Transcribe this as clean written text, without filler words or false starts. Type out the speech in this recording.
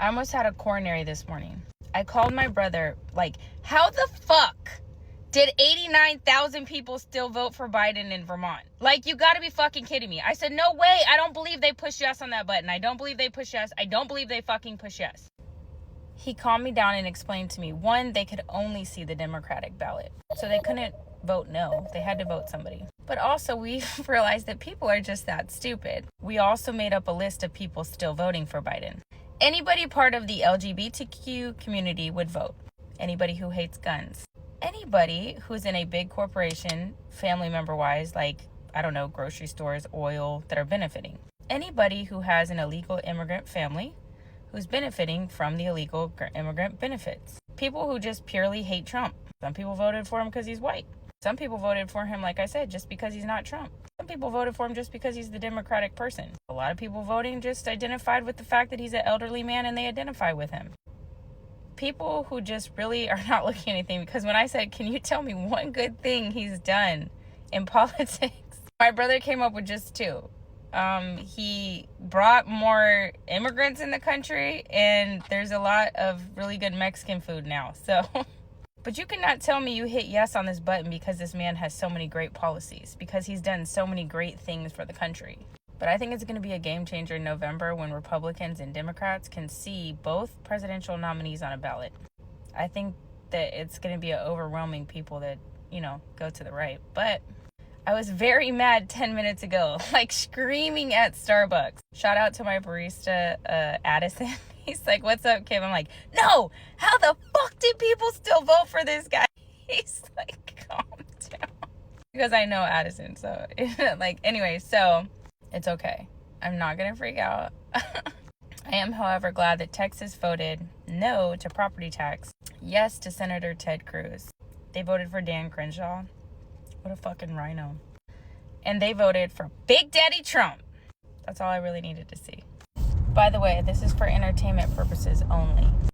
I almost had a coronary this morning. I called my brother, like, how the fuck did 89,000 people still vote for Biden in Vermont? Like, you gotta be fucking kidding me. I said, no way. I don't believe they pushed yes on that button. I don't believe they pushed yes. I don't believe they fucking pushed yes. He calmed me down and explained to me, one, they could only see the Democratic ballot. So they couldn't vote no. They had to vote somebody. But also, we realized that people are just that stupid. We also made up a list of people still voting for Biden. Anybody part of the LGBTQ community would vote. Anybody who hates guns. Anybody who's in a big corporation, family member-wise, like, I don't know, grocery stores, oil, that are benefiting. Anybody who has an illegal immigrant family who's benefiting from the illegal immigrant benefits. People who just purely hate Trump. Some people voted for him because he's white. Some people voted for him, like I said, just because he's not Trump. Some people voted for him just because he's the Democratic person. A lot of people voting just identified with the fact that he's an elderly man and they identify with him. People who just really are not looking at anything, because when I said, can you tell me one good thing he's done in politics? My brother came up with just two. He brought more immigrants in the country, and there's a lot of really good Mexican food now. So, but you cannot tell me you hit yes on this button because this man has so many great policies, because he's done so many great things for the country. But I think it's going to be a game changer in November when Republicans and Democrats can see both presidential nominees on a ballot. I think that it's going to be an overwhelming people that, go to the right. But I was very mad 10 minutes ago, like screaming at Starbucks. Shout out to my barista, Addison. He's like, what's up, Kim? I'm like, no, how the fuck did people still vote for this guy? He's like, calm down. Because I know Addison, so anyway, so it's okay. I'm not going to freak out. I am, however, glad that Texas voted no to property tax, yes to Senator Ted Cruz. They voted for Dan Crenshaw. What a fucking rhino. And they voted for Big Daddy Trump. That's all I really needed to see. By the way, this is for entertainment purposes only.